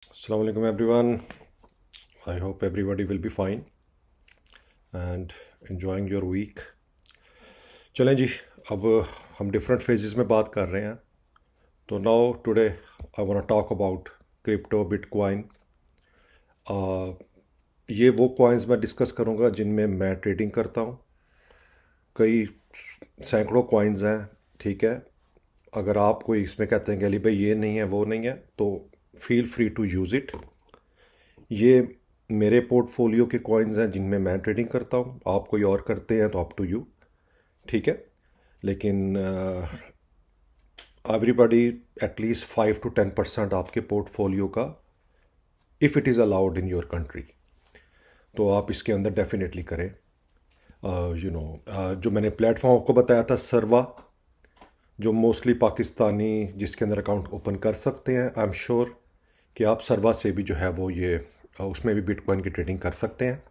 Assalamu alaikum everyone. I hope everybody will be fine and enjoying your week. चलें जी, अब हम different phases में बात कर रहे हैं. तो now today I want to talk about crypto bitcoin. ये वो कॉइन्स मैं डिस्कस करूँगा जिनमें मैं ट्रेडिंग करता हूँ. कई सैकड़ों कॉइन्स हैं, ठीक है. अगर आप कोई इसमें कहते हैं कि अली भाई ये नहीं है वो नहीं है, तो feel free to use it. ये मेरे पोर्टफोलियो के कॉइन्स हैं जिनमें मैं ट्रेडिंग करता हूँ. आप कोई और करते हैं तो अप टू यू, ठीक है. लेकिन एवरीबॉडी एटलीस्ट 5 to 10% आपके पोर्टफोलियो का, if it is allowed in your country, तो आप इसके अंदर डेफिनेटली करें. जो मैंने प्लेटफॉर्म आपको बताया था सर्वा, जो मोस्टली पाकिस्तानी जिसके अंदर अकाउंट ओपन कर सकते हैं, आई एम श्योर कि आप सर्वा से भी जो है वो ये उसमें भी बिटकॉइन की ट्रेडिंग कर सकते हैं.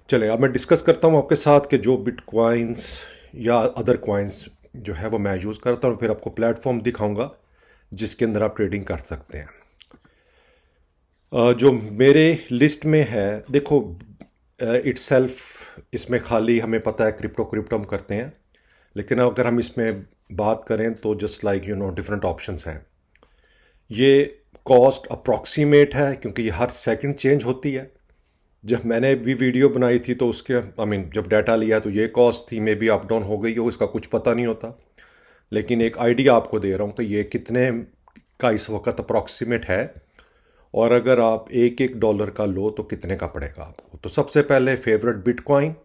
चले अब मैं डिस्कस करता हूँ आपके साथ कि जो बिटकॉइंस या अदर कॉइन्स जो है वो मैं यूज़ करता हूँ. फिर आपको प्लेटफॉर्म दिखाऊंगा जिसके अंदर आप ट्रेडिंग कर सकते हैं. जो मेरे लिस्ट में है, देखो इट्सल्फ इसमें खाली हमें पता है क्रिप्टो हम करते हैं. लेकिन अगर हम इसमें बात करें तो जस्ट लाइक डिफरेंट ऑप्शंस हैं. ये कॉस्ट अप्रॉक्सीमेट है क्योंकि ये हर सेकंड चेंज होती है. जब मैंने भी वीडियो बनाई थी तो उसके जब डाटा लिया तो ये कॉस्ट थी, मे बी अप डाउन हो गई हो, इसका कुछ पता नहीं होता. लेकिन एक आइडिया आपको दे रहा हूँ कि ये कितने का इस वक्त अप्रॉक्सीमेट है, और अगर आप एक एक डॉलर का लो तो कितने का पड़ेगा आपको. तो सबसे पहले फेवरेट बिटकॉइन,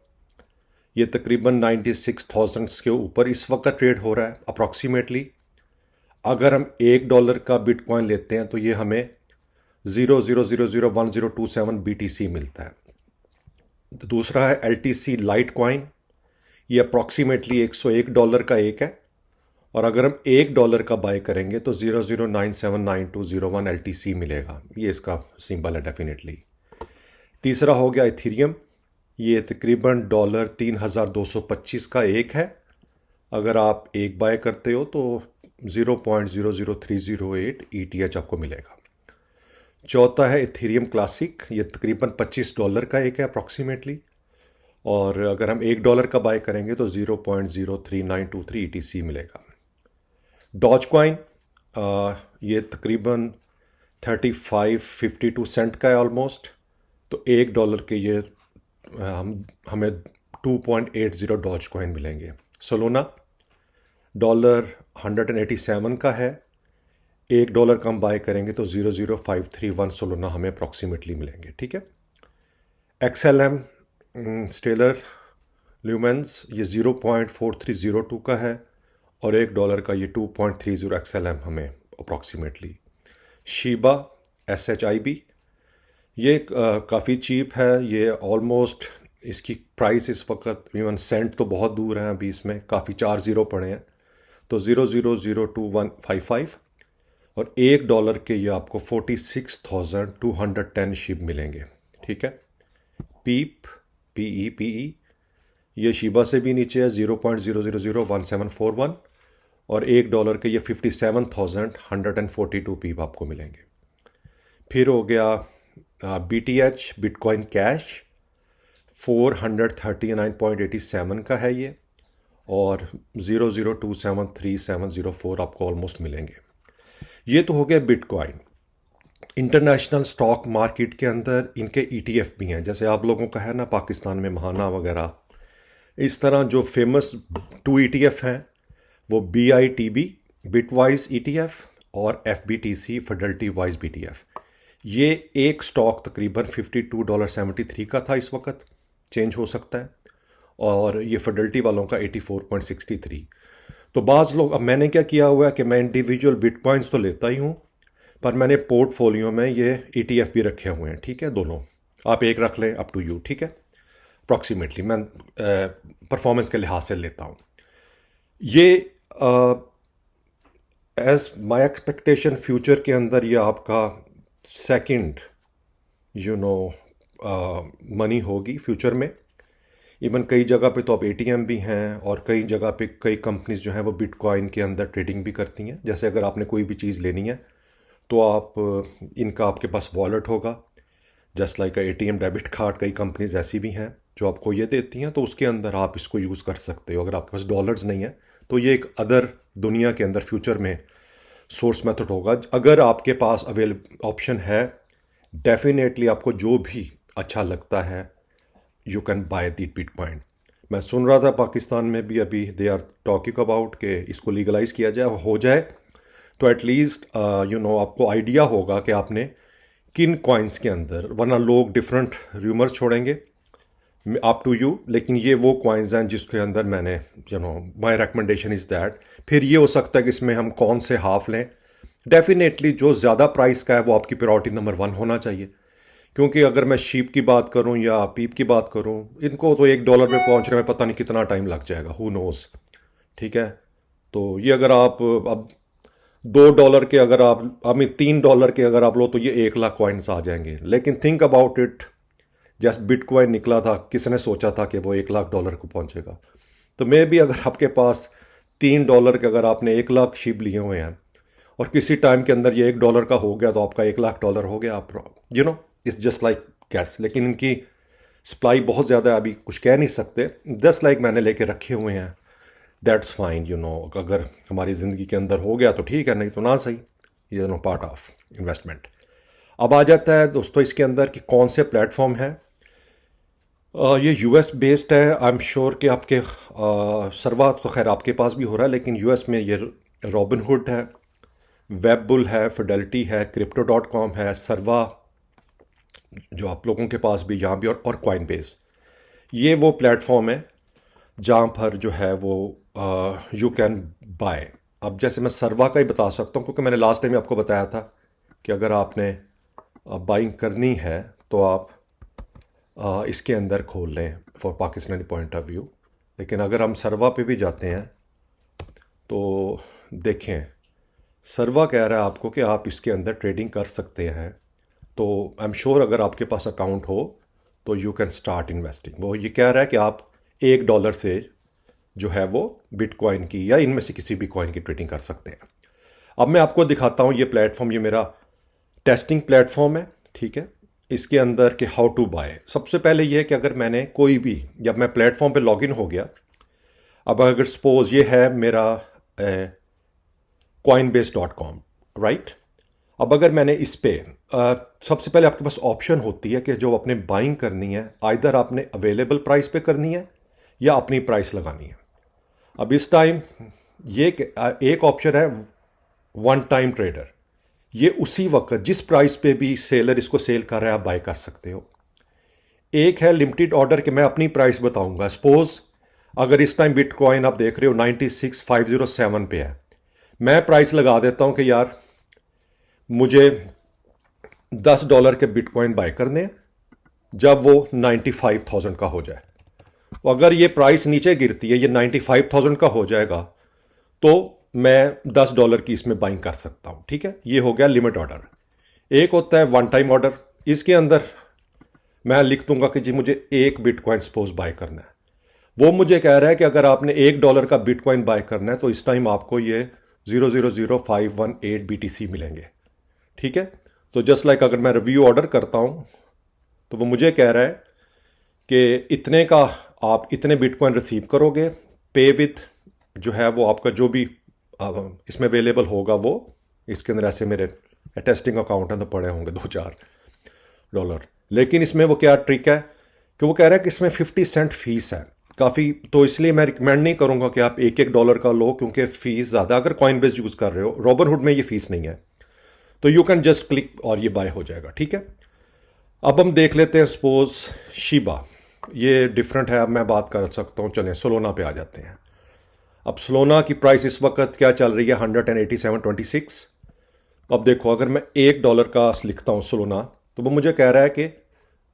ये तकरीबन 96,000 के ऊपर इस वक्त ट्रेड हो रहा है अप्रॉक्सीमेटली. अगर हम $1 का बिटकॉइन लेते हैं तो ये हमें 0.000127 BTC मिलता है. दूसरा है LTC लाइट कॉइन, ये अप्रॉक्सीमेटली $101 का एक है. और अगर हम $1 का बाय करेंगे तो 0.0979201 LTC मिलेगा. ये इसका सिंबल है डेफिनेटली. तीसरा हो गया इथीरियम, ये तकरीबन $3,225 का एक है. अगर आप एक बाय करते हो तो 0.00308 ETH आपको मिलेगा. चौथा है इथीरियम क्लासिक, ये तकरीबन $25 का एक है अप्रॉक्सीमेटली. और अगर हम $1 का बाय करेंगे तो 0.03923 ETC मिलेगा. डॉज कॉइन, ये तकरीबन 35-52 सेंट का है ऑलमोस्ट. तो $1 के ये हमें 2.80 डॉज कॉइन मिलेंगे. सोलोना $187 का है. $1 का हम बाय करेंगे तो 0.0531 सोलोना हमें अप्रॉक्सीमेटली मिलेंगे, ठीक है. XLM स्टेलर ल्यूमेंस, ये 0.4302 का है. और $1 का ये 2.30 XLM हमें अप्रॉक्सीमेटली. शीबा SHIB, ये काफ़ी चीप है. ये ऑलमोस्ट इसकी प्राइस इस वक्त इवन सेंट तो बहुत दूर है, अभी इसमें काफ़ी 4 ज़ीरो पड़े हैं. तो 0.002155. और $1 के ये आपको 46,210 शिब मिलेंगे, ठीक है. पीप PEPE, ये शीबा से भी नीचे है, 0.0001741. और $1 के ये 57,142 पीप आपको मिलेंगे. फिर हो गया BTH बिटकॉइन कैश, 439.87 का है ये. और 0.0273704 आपको ऑलमोस्ट मिलेंगे. ये तो हो गया बिटकॉइन. इंटरनेशनल स्टॉक मार्केट के अंदर इनके ETF भी हैं, जैसे आप लोगों का है ना पाकिस्तान में महाना वगैरह. इस तरह जो फेमस 2 ETF हैं वो BITB बिटवाइज ETF और FBTC फिडेलिटी वाइज BTF. ये एक स्टॉक तकरीबन $52.73 का था, इस वक्त चेंज हो सकता है. और ये फिडेलिटी वालों का 84.63. तो बाज़ लोग, अब मैंने क्या किया हुआ है कि मैं इंडिविजुअल बिटकॉइंस तो लेता ही हूँ, पर मैंने पोर्टफोलियो में ये ETF भी रखे हुए हैं, ठीक है. दोनों आप एक रख लें, अप टू यू, ठीक है. अप्रॉक्सीमेटली मैं परफॉर्मेंस के लिहाज से लेता हूँ ये. एज माय एक्सपेक्टेशन फ्यूचर के अंदर ये आपका सेकंड मनी होगी फ्यूचर में. इवन कई जगह पे तो अब ATM भी हैं, और कई जगह पे कई कंपनीज जो हैं वो बिटकॉइन के अंदर ट्रेडिंग भी करती हैं. जैसे अगर आपने कोई भी चीज़ लेनी है तो आप इनका आपके पास वॉलेट होगा, just like ATM debit card. कई कंपनीज ऐसी भी हैं जो आपको ये देती हैं, तो उसके अंदर आप इसको यूज़ कर सकते हो। अगर आपके पास डॉलर्स नहीं है तो ये एक अदर दुनिया के अंदर फ्यूचर में सोर्स मेथड होगा। अगर आपके पास ऑप्शन है, डेफिनेटली आपको जो भी अच्छा लगता है you can by the bitcoin. मैं सुन रहा था पाकिस्तान में भी अभी दे आर टॉकिंग अबाउट कि इसको लीगलाइज किया जाए, हो जाए तो एटलीस्ट आपको आइडिया होगा कि आपने किन कॉइन्स के अंदर, वरना लोग डिफरेंट रूमर्स छोड़ेंगे अप टू यू। लेकिन ये वो कॉइन्स हैं जिसके अंदर मैंने माई रिकमेंडेशन इज़ दैट। फिर ये हो सकता है कि इसमें हम कौन से हाफ लें। डेफिनेटली जो ज़्यादा प्राइस का है वो आपकी प्रायोरिटी नंबर 1 होना चाहिए, क्योंकि अगर मैं शीप की बात करूं या पीप की बात करूं, इनको तो $1 पे पहुंचने में पता नहीं कितना टाइम लग जाएगा, हु नोस। ठीक है, तो ये अगर आप अब $2 के, अगर आप $3 के अगर आप लो तो ये 1 लाख कॉइन्स आ जाएंगे। लेकिन think about it, just bitcoin निकला था, किसने सोचा था कि वो $1 लाख को पहुंचेगा। तो मे भी अगर आपके पास $3 के, अगर आपने 1 लाख शीप लिए हुए हैं और किसी टाइम के अंदर ये $1 का हो गया, तो आपका $1 लाख हो गया। आप इट्स जस्ट लाइक गैस। लेकिन इनकी सप्लाई बहुत ज़्यादा है, अभी कुछ कह नहीं सकते। जस्ट लाइक मैंने लेके रखे हुए हैं, दैट्स फाइन। अगर हमारी ज़िंदगी के अंदर हो गया तो ठीक है, नहीं तो ना सही। ये पार्ट ऑफ इन्वेस्टमेंट। अब आ जाता है दोस्तों इसके अंदर कि कौन से प्लेटफॉर्म है। ये यूएस बेस्ड है। आई एम श्योर कि आपके सर्वा तो खैर आपके पास भी हो रहा है, लेकिन यूएस में ये रॉबिनहुड है, वेबबुल है, फिडेलिटी है, Crypto.com है, सर्वा जो आप लोगों के पास भी यहाँ भी, और कॉइन बेस। ये वो प्लेटफॉर्म है जहाँ पर जो है वो यू कैन बाय। अब जैसे मैं सर्वा का ही बता सकता हूँ, क्योंकि मैंने लास्ट टाइम आपको बताया था कि अगर आपने बाइंग करनी है तो आप इसके अंदर खोल लें for Pakistani point of view. लेकिन अगर हम सर्वा पे भी जाते हैं तो देखें, सर्वा कह रहा है आपको कि आप इसके अंदर ट्रेडिंग कर सकते हैं। तो आई एम श्योर अगर आपके पास अकाउंट हो तो यू कैन स्टार्ट इन्वेस्टिंग। वो ये कह रहा है कि आप $1 से जो है वो बिटकॉइन की या इनमें से किसी भी कॉइन की ट्रेडिंग कर सकते हैं। अब मैं आपको दिखाता हूँ ये प्लेटफॉर्म, ये मेरा टेस्टिंग प्लेटफॉर्म है। ठीक है, इसके अंदर कि हाउ टू बाय। सबसे पहले ये कि अगर मैंने कोई भी, जब मैं प्लेटफॉर्म पे लॉगिन हो गया, अब अगर सपोज ये है मेरा coinbase.com, राइट। अब अगर मैंने इस पे सबसे पहले आपके पास ऑप्शन होती है कि जो आपने बाइंग करनी है, आइदर आपने अवेलेबल प्राइस पे करनी है या अपनी प्राइस लगानी है। अब इस टाइम ये एक ऑप्शन है वन टाइम ट्रेडर, ये उसी वक्त जिस प्राइस पे भी सेलर इसको सेल कर रहा है आप बाय कर सकते हो। एक है लिमिटेड ऑर्डर कि मैं अपनी प्राइस बताऊंगा। सपोज अगर इस टाइम बिटकॉइन आप देख रहे हो 96,507 पे है, मैं प्राइस लगा देता हूं कि यार मुझे $10 के बिटकॉइन बाय करने हैं जब वो 95,000 का हो जाए। अगर ये प्राइस नीचे गिरती है, ये 95,000 का हो जाएगा, तो मैं $10 की इसमें बाइंग कर सकता हूं। ठीक है, ये हो गया लिमिट ऑर्डर। एक होता है वन टाइम ऑर्डर, इसके अंदर मैं लिख दूंगा कि जी मुझे 1 बिटकॉइन सपोज बाय करना है। वो मुझे कह रहा है कि अगर आपने $1 का बिटकॉइन बाय करना है तो इस टाइम आपको ये 000518 BTC मिलेंगे। ठीक है, तो जस्ट लाइक अगर मैं रिव्यू ऑर्डर करता हूं तो वो मुझे कह रहा है कि इतने का आप इतने बिटकॉइन रिसीव करोगे, पे विथ जो है वो आपका जो भी इसमें अवेलेबल होगा वो, इसके अंदर ऐसे मेरे टेस्टिंग अकाउंट हैं तो पड़े होंगे $2-4। लेकिन इसमें वो क्या ट्रिक है कि वो कह रहा है कि इसमें 50 सेंट फीस है काफ़ी, तो इसलिए मैं रिकमेंड नहीं करूंगा कि आप $1 का लो, क्योंकि फीस ज़्यादा। अगर कॉइन बेस यूज़ कर रहे हो, रॉबिनहुड में ये फीस नहीं है, तो यू कैन जस्ट क्लिक और ये बाय हो जाएगा। ठीक है, अब हम देख लेते हैं सपोज शिबा, ये डिफरेंट है। अब मैं बात कर सकता हूँ, चलें सोलोना पे आ जाते हैं। अब सोलोना की प्राइस इस वक्त क्या चल रही है, 187.26। अब देखो अगर मैं $1 का लिखता हूँ सोलोना, तो वो मुझे कह रहा है कि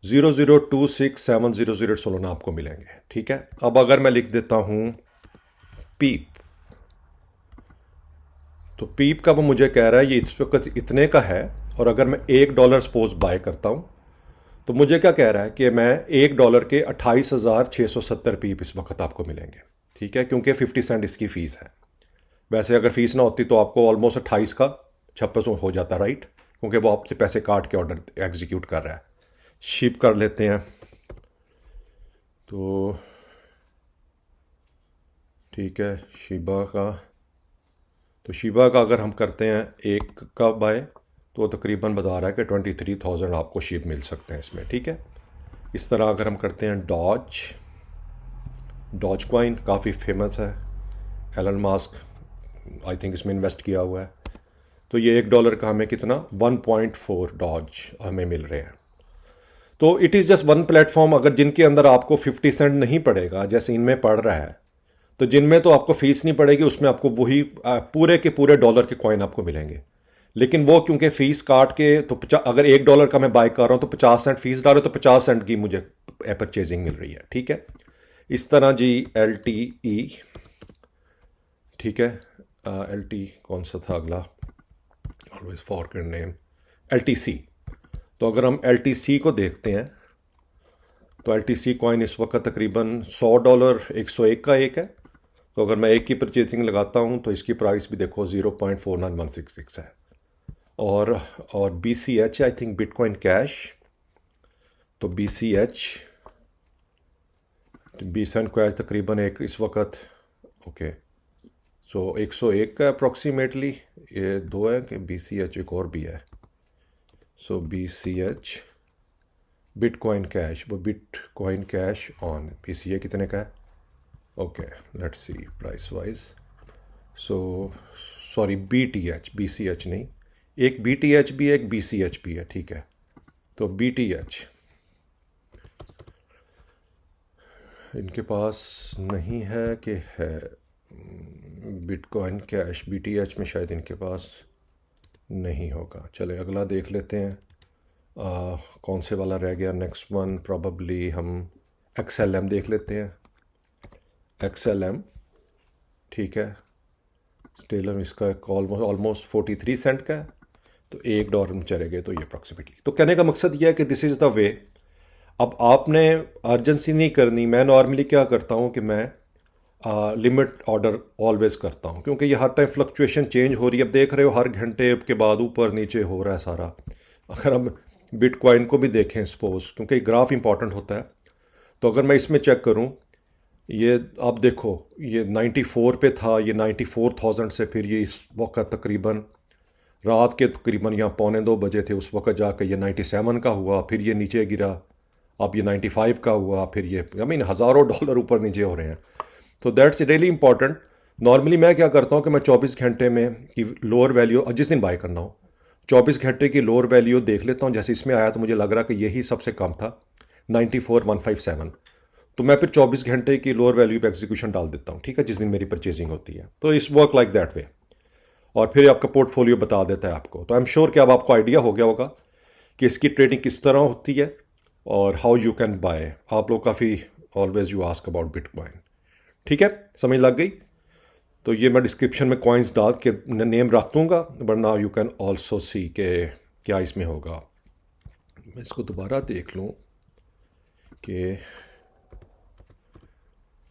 0026700 सोलोना आपको मिलेंगे। ठीक है, अब अगर मैं लिख देता हूँ पीप, तो पीप का वो मुझे कह रहा है ये इस वक्त इतने का है, और अगर मैं $1 सपोज बाय करता हूँ तो मुझे क्या कह रहा है कि मैं $1 के 28,670 पीप इस वक्त आपको मिलेंगे। ठीक है, क्योंकि 50 सेंट इसकी फ़ीस है। वैसे अगर फ़ीस ना होती तो आपको ऑलमोस्ट 28 का 5600 हो जाता, राइट, क्योंकि वो आपसे पैसे काट के ऑर्डर एग्जीक्यूट कर रहा है। शिप कर लेते हैं, तो ठीक है शिबा का। तो शिबा का अगर हम करते हैं एक का बाय, तो तकरीबन बता रहा है कि 23,000 आपको शिप मिल सकते हैं इसमें, ठीक है। इस तरह अगर हम करते हैं डॉज कॉइन काफ़ी फेमस है, एलन मास्क आई थिंक इसमें इन्वेस्ट किया हुआ है। तो ये $1 का हमें कितना 1.4 डॉज हमें मिल रहे हैं। तो it is just one platform. अगर जिनके अंदर आपको 50 सेंट नहीं पड़ेगा जैसे इनमें पड़ रहा है, तो जिनमें तो आपको फीस नहीं पड़ेगी उसमें आपको वही पूरे के पूरे डॉलर के कॉइन आपको मिलेंगे। लेकिन वो क्योंकि फ़ीस काट के, तो अगर $1 का मैं बाय कर रहा हूँ तो 50 सेंट फीस डालो, तो 50 सेंट की मुझे परचेजिंग मिल रही है, ठीक है। इस तरह जी LTE, ठीक है, LT कौन सा था अगला, ऑलवेज फॉरगेट नेम, LTC। तो अगर हम LTC को देखते हैं तो LTC कॉइन इस वक्त तकरीबन $100 101 का एक है। तो अगर मैं एक की परचेजिंग लगाता हूँ तो इसकी प्राइस भी देखो 0.49166 है। और BCH I think bitcoin cash, तो BCH कैश तकरीबन एक इस वक्त, ओके, सो 101 का अप्रॉक्सीमेटली, ये दो है कि BCH एक और भी है। सो BCH बिटकॉइन कैश, वो बिटकॉइन कैश ऑन BCA कितने का है, okay let's see price wise. So sorry BCH नहीं, एक BTH भी है एक BCH भी है, ठीक है। तो BTH इनके पास नहीं है कि है, बिटकॉइन कैश BTH में शायद इनके पास नहीं होगा। चले अगला देख लेते हैं, कौन से वाला रह गया नेक्स्ट वन, प्रॉबली हम XLM देख लेते हैं। XLM, ठीक है, स्टेलर इसका ऑलमोस्ट 43 सेंट का है, तो $1 में चले गए तो ये अप्रॉक्सीमेटली। तो कहने का मकसद यह है कि दिस इज़ द वे। अब आपने अर्जेंसी नहीं करनी। मैं नॉर्मली क्या करता हूँ कि मैं लिमिट ऑर्डर ऑलवेज करता हूँ, क्योंकि ये हर टाइम फ्लक्चुएशन चेंज हो रही है। अब देख रहे हो हर घंटे के बाद ऊपर नीचे हो रहा है सारा। अगर हम बिटकॉइन को भी देखें सपोज, क्योंकि ग्राफ इंपॉर्टेंट होता है, तो अगर मैं इसमें चेक करूँ, ये आप देखो ये 94 पे था, ये 94,000 से फिर ये इस वक्त तकरीबन रात के तकरीबन यहाँ 1:45 थे, उस वक्त जाकर ये 97 का हुआ, फिर ये नीचे गिरा, अब ये 95 का हुआ, फिर ये हज़ारों डॉलर ऊपर नीचे हो रहे हैं। तो दैट्स रियली इंपॉर्टेंट। नॉर्मली मैं क्या करता हूँ कि मैं 24 घंटे में की लोअर वैल्यू, जिस दिन बाय करना हो 24 घंटे की लोअर वैल्यू देख लेता हूँ। जैसे इसमें आया तो मुझे लग रहा कि यही सबसे कम था 94,157, तो मैं फिर 24 घंटे की लोअर वैल्यू पे एग्जीक्यूशन डाल देता हूँ, ठीक है, जिस दिन मेरी परचेजिंग होती है। तो इस वर्क लाइक दैट वे, और फिर आपका पोर्टफोलियो बता देता है आपको। तो आई एम श्योर कि अब आपको आइडिया हो गया होगा कि इसकी ट्रेडिंग किस तरह होती है और हाउ यू कैन बाय। आप लोग काफ़ी always you ask about bitcoin, ठीक है, समझ लग गई। तो ये मैं डिस्क्रिप्शन में कॉइन्स डाल के नेम रख दूँगा, but now you can also see के क्या इसमें होगा। मैं इसको दोबारा देख लूँ कि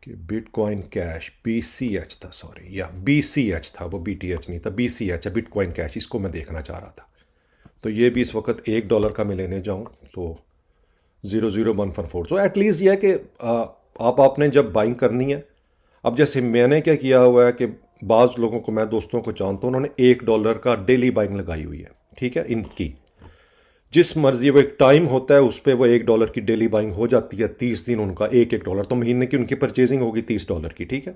बिटकॉइन कैश BCH था, सॉरी, या BCH था, वो BTH नहीं था, BCH है, बिटकॉइन कैश। इसको मैं देखना चाह रहा था। तो ये भी इस वक्त $1 का मैं लेने जाऊँ तो 00114। तो एटलीस्ट ये है कि आपने जब बाइंग करनी है, अब जैसे मैंने क्या किया हुआ है कि बाज़ लोगों को, मैं दोस्तों को जानता हूँ, उन्होंने $1 का डेली बाइंग लगाई हुई है, ठीक है। इनकी जिस मर्जी, वो एक टाइम होता है उस पर वो $1 की डेली बाइंग हो जाती है, 30 दिन उनका $1 तो महीने की उनकी परचेजिंग होगी $30 की, ठीक है।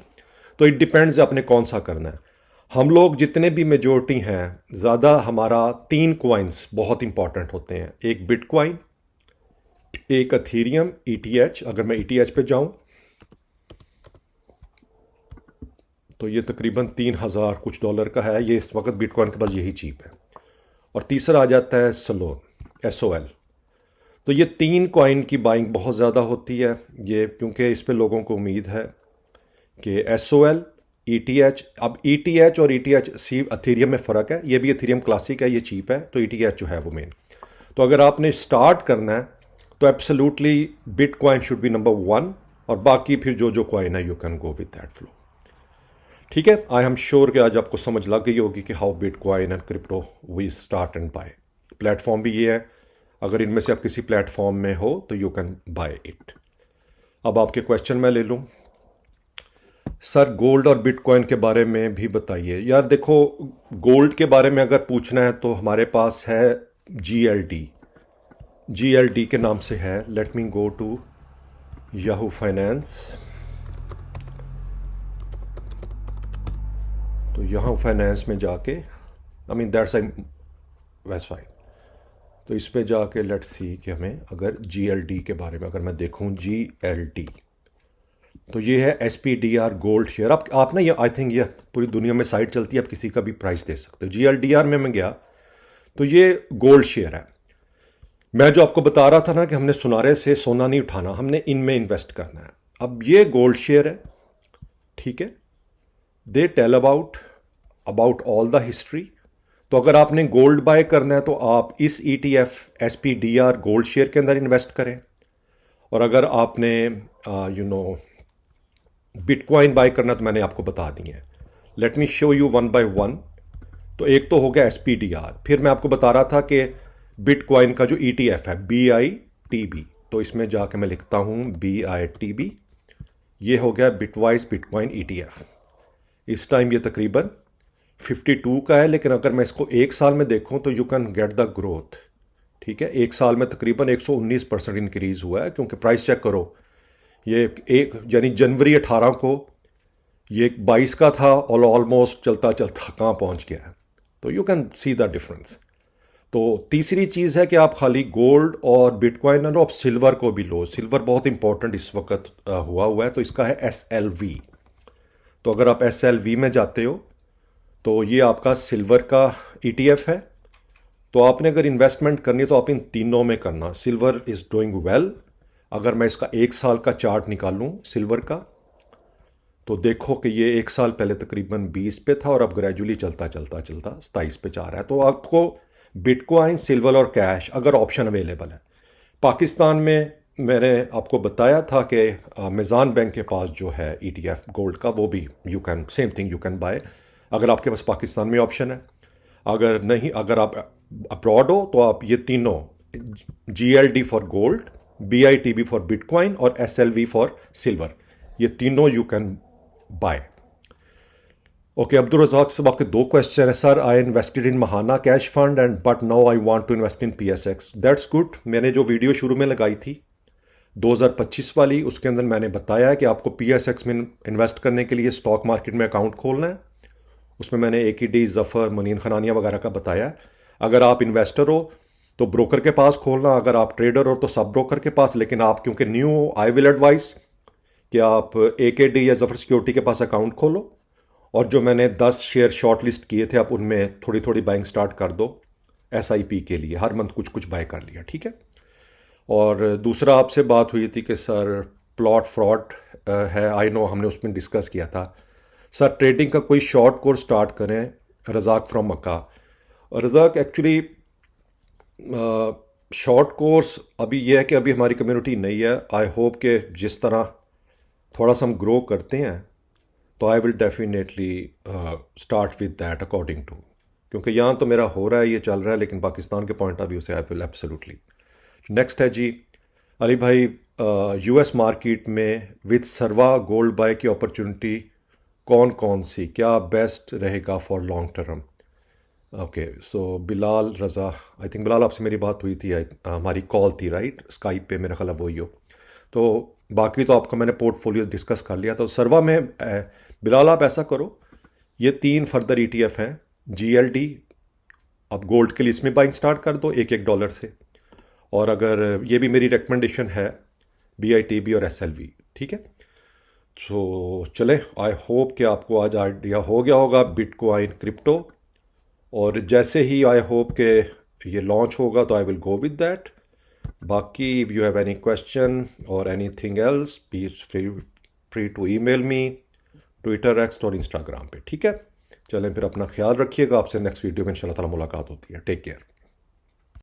तो इट डिपेंड्स आपने कौन सा करना है। हम लोग जितने भी मेजोरिटी हैं, ज़्यादा हमारा 3 कॉइन्स बहुत इंपॉर्टेंट होते हैं, एक बिटकॉइन, एक अथीरियम ETH। अगर मैं ETH पे जाऊं तो ये तकरीबन 3,000 कुछ डॉलर का है, ये इस वक्त बिटकॉइन के पास यही चीप है। और तीसरा आ जाता है SOL। तो ये 3 कॉइन की बाइंग बहुत ज़्यादा होती है, ये क्योंकि इस पे लोगों को उम्मीद है कि SOL, ETH। अब ETH और ETH अथीरियम में फ़र्क है, ये भी अथीरियम क्लासिक है, ये चीप है, तो ETH जो है वो मेन। तो अगर आपने स्टार्ट करना है तो absolutely bitcoin should be number 1, और बाकी फिर जो जो कॉइन है you can go with that flow. ठीक है, आई एम श्योर कि आज आपको समझ लग गई होगी कि how bitcoin and crypto we start and buy. Platform भी ये है, अगर इनमें से आप किसी प्लेटफॉर्म में हो तो यू कैन बाय इट। अब आपके क्वेश्चन मैं ले लूँ। सर गोल्ड और बिटकॉइन के बारे में भी बताइए। यार देखो, गोल्ड के बारे में अगर पूछना है तो हमारे पास है GLD। GLD के नाम से है। Let me go to Yahoo finance. तो याहू फाइनेंस में जाके I mean that's was fine. तो इस पे जाके लेट्स सी कि हमें अगर GLD के बारे में अगर मैं देखूं GLD, तो ये है SPDR गोल्ड शेयर। आप ना, ये आई थिंक ये पूरी दुनिया में साइट चलती है, आप किसी का भी प्राइस दे सकते हो। GLDR में मैं गया तो ये गोल्ड शेयर है। मैं जो आपको बता रहा था ना कि हमने सुनारे से सोना नहीं उठाना, हमने इनमें इन्वेस्ट करना है। अब ये गोल्ड शेयर है, ठीक है। They tell about all the history. तो अगर आपने गोल्ड बाय करना है तो आप इस ETF SPDR गोल्ड शेयर के अंदर इन्वेस्ट करें। और अगर आपने बिटकॉइन बाय करना तो मैंने आपको बता दी है। Let me show you one by one. तो एक तो हो गया SPDR, फिर मैं आपको बता रहा था कि बिटकॉइन का जो ETF है BITB, तो इसमें जाके मैं लिखता हूं BITB। ये हो गया बिटवाइज बिटकॉइन ETF। इस टाइम ये तकरीबन 52 का है, लेकिन अगर मैं इसको एक साल में देखूं तो you can get the growth. ठीक है, एक साल में तकरीबन 119% इंक्रीज हुआ है, क्योंकि प्राइस चेक करो, ये एक यानी जनवरी 18 को ये 22 का था और ऑलमोस्ट चलता चलता कहाँ पहुँच गया है। तो you can see the difference. तो तीसरी चीज़ है कि आप खाली गोल्ड और बिटकॉइन और आप सिल्वर को भी लो। सिल्वर बहुत इंपॉर्टेंट इस वक्त हुआ है, तो इसका है SLV। तो अगर आप SLV में जाते हो तो ये आपका सिल्वर का ETF है। तो आपने अगर इन्वेस्टमेंट करनी है तो आप इन तीनों में करना। Silver is doing well. अगर मैं इसका एक साल का चार्ट निकालूं सिल्वर का, तो देखो कि ये एक साल पहले तकरीबन 20 पे था और अब ग्रेजुअली चलता चलता 27 पे जा रहा है। तो आपको बिटकॉइन, सिल्वर और कैश अगर ऑप्शन अवेलेबल है। पाकिस्तान में मैंने आपको बताया था कि मिज़ान बैंक के पास जो है ETF गोल्ड का, वो भी you can same thing you can bye अगर आपके पास पाकिस्तान में ऑप्शन है। अगर नहीं, अगर आप अब्रॉड हो तो आप ये तीनों GLD for gold, BITB for bitcoin और SLV फॉर सिल्वर, ये तीनों you can buy. Okay, Abdul Razzaq साहब आपके दो क्वेश्चन है। Sir I invested in Mahaana cash fund and but now I want to invest in PSX। That's good. मैंने जो video शुरू में लगाई थी 2025 वाली, उसके अंदर मैंने बताया कि आपको PSX में इन्वेस्ट करने के लिए स्टॉक मार्केट में अकाउंट खोलना है। उसमें मैंने AKD, ज़फ़र, मनीन खनानिया वगैरह का बताया। अगर आप इन्वेस्टर हो तो ब्रोकर के पास खोलना, अगर आप ट्रेडर हो तो सब ब्रोकर के पास। लेकिन आप क्योंकि न्यू हो, आई विल एडवाइस कि आप AKD या ज़फ़र सिक्योरिटी के पास अकाउंट खोलो, और जो मैंने 10 शेयर शॉर्ट लिस्ट किए थे आप उनमें थोड़ी थोड़ी बाइंग स्टार्ट कर दो SIP के लिए। हर मंथ कुछ कुछ बाय कर लिया, ठीक है। और दूसरा आपसे बात हुई थी कि सर प्लॉट फ्रॉड है। आई नो, हमने उसमें डिस्कस किया था। सर ट्रेडिंग का कोई शॉर्ट कोर्स स्टार्ट करें। Razzaq from Mecca. Razzaq actually short course अभी यह है कि अभी हमारी कम्युनिटी नहीं है। आई होप कि जिस तरह थोड़ा सा हम ग्रो करते हैं तो I will definitely start with that according to, क्योंकि यहाँ तो मेरा हो रहा है, ये चल रहा है, लेकिन पाकिस्तान के पॉइंट ऑफ व्यू से आई विल एब्सोल्युटली। नेक्स्ट है जी अली भाई, US मार्केट में विद सर्वा गोल्ड बाय की अपॉर्चुनिटी कौन कौन सी, क्या बेस्ट रहेगा for long term? Okay, so Bilal Raza, I think Bilal आपसे मेरी बात हुई थी, हमारी कॉल थी राइट, स्काइप पे, मेरा ख्याल है वही हो। तो बाकी तो आपका मैंने पोर्टफोलियो डिस्कस कर लिया। तो सर्वा में बिलाल आप ऐसा करो, ये 3 फर्दर ETF हैं। GLD आप गोल्ड के लिए इसमें बाइंग स्टार्ट कर दो $1 से। और अगर ये भी मेरी रिकमेंडेशन है BITB और SLV, ठीक है। सो चले, आई होप कि आपको आज आइडिया हो गया होगा बिटकॉइन क्रिप्टो, और जैसे ही आई होप कि ये लॉन्च होगा तो I will go with that. बाकी if you have any question और anything else please free to email me, Twitter, X और इंस्टाग्राम पे, ठीक है। चलें फिर, अपना ख्याल रखिएगा। आपसे नेक्स्ट वीडियो में इंशाल्लाह ताला मुलाकात होती है। Take care.